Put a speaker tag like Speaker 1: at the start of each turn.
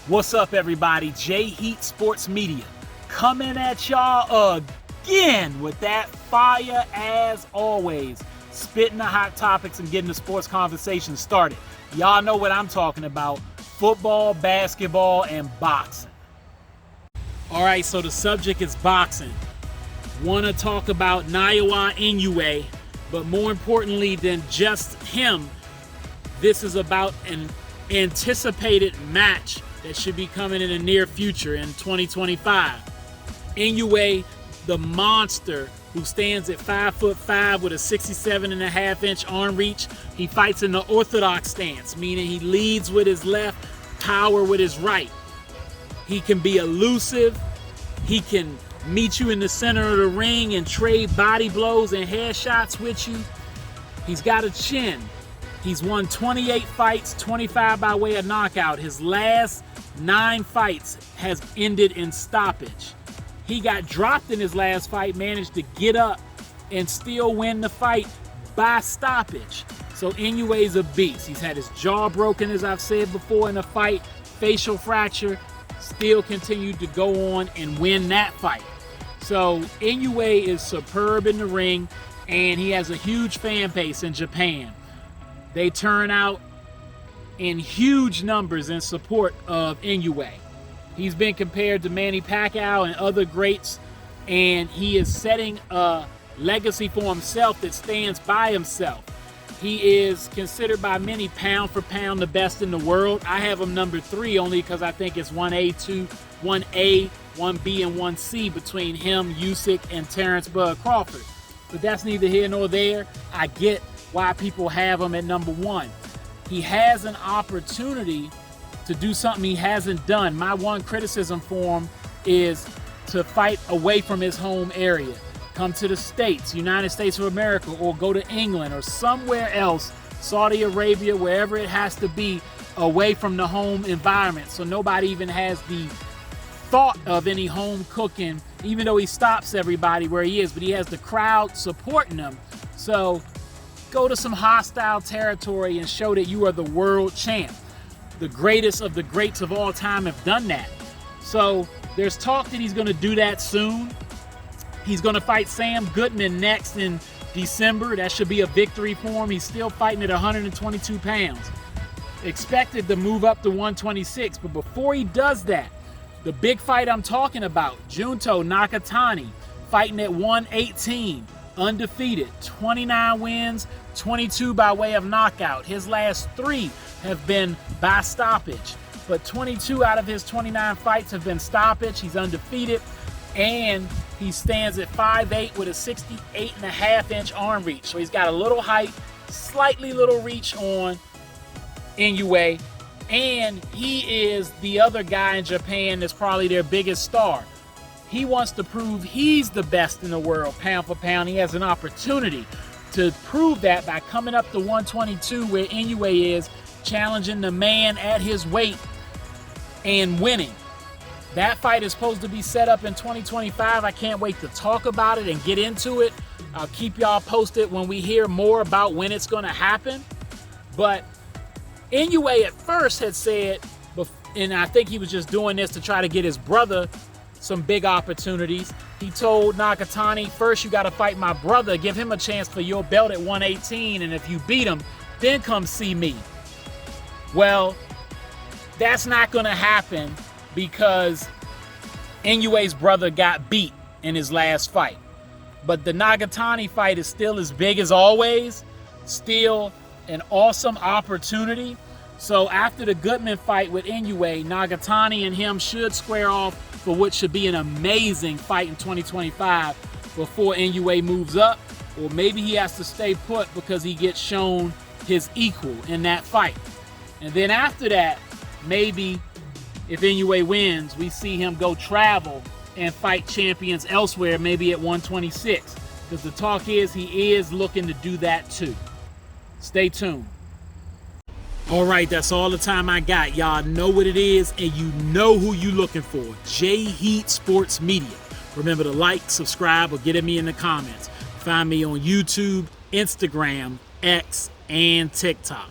Speaker 1: What's up, everybody? J Heat Sports Media coming at y'all again with that fire as always. Spitting the hot topics and getting the sports conversation started. Y'all know what I'm talking about. Football, basketball, and boxing. All right, so the subject is boxing. Want to talk about Naoya Inoue, but more importantly than just him, this is about an anticipated match that should be coming in the near future in 2025. Inoue, the monster who stands at 5'5" with a 67.5-inch arm reach. He fights in the orthodox stance, meaning he leads with his left, power with his right. He can be elusive. He can meet you in the center of the ring and trade body blows and headshots with you. He's got a chin. He's won 28 fights, 25 by way of knockout. His last 9 fights has ended in stoppage. He got dropped in his last fight, managed to get up and still win the fight by stoppage. So Inoue's a beast. He's had his jaw broken, as I've said before, in a fight, facial fracture, still continued to go on and win that fight. So Inoue is superb in the ring, and he has a huge fan base in Japan. They turn out in huge numbers in support of Inoue. He's been compared to Manny Pacquiao and other greats, and he is setting a legacy for himself that stands by himself. He is considered by many pound for pound the best in the world. I have him number 3 only because I think it's 1A, 1A, 1B, and 1C between him, Usyk, and Terrence Bud Crawford. But that's neither here nor there. I get why people have him at number 1. He has an opportunity to do something he hasn't done. My one criticism for him is to fight away from his home area. Come to the States, United States of America, or go to England or somewhere else, Saudi Arabia, wherever it has to be, away from the home environment. So nobody even has the thought of any home cooking, even though he stops everybody where he is, but he has the crowd supporting him. So go to some hostile territory and show that you are the world champ. The greatest of the greats of all time have done that. So there's talk that he's going to do that soon. He's going to fight Sam Goodman next in December. That should be a victory for him. He's still fighting at 122 pounds. Expected to move up to 126, but before he does that, the big fight I'm talking about, Junto Nakatani, fighting at 118, undefeated, 29 wins, 22 by way of knockout. His last 3 have been by stoppage, but 22 out of his 29 fights have been stoppage. He's undefeated, and he stands at 5'8" with a 68.5-inch arm reach. So he's got a little height, slightly little reach on Inoue, and he is the other guy in Japan that's probably their biggest star. He wants to prove he's the best in the world, pound for pound. He has an opportunity to prove that by coming up to 122 where Inoue is, challenging the man at his weight and winning. That fight is supposed to be set up in 2025. I can't wait to talk about it and get into it. I'll keep y'all posted when we hear more about when it's going to happen. But Inoue at first had said, and I think he was just doing this to try to get his brother some big opportunities. He told Nakatani, first you got to fight my brother, give him a chance for your belt at 118, and if you beat him, then come see me. Well, that's not going to happen because Inoue's brother got beat in his last fight. But the Nakatani fight is still as big as always, still an awesome opportunity. So after the Goodman fight with Inoue, Nakatani and him should square off for what should be an amazing fight in 2025 before Inoue moves up, or maybe he has to stay put because he gets shown his equal in that fight. And then after that, maybe if Inoue wins, we see him go travel and fight champions elsewhere, maybe at 126. Because the talk is he is looking to do that too. Stay tuned. All right, that's all the time I got. Y'all know what it is, and you know who you looking for. J Heat Sports Media. Remember to like, subscribe, or get at me in the comments. Find me on YouTube, Instagram, X, and TikTok.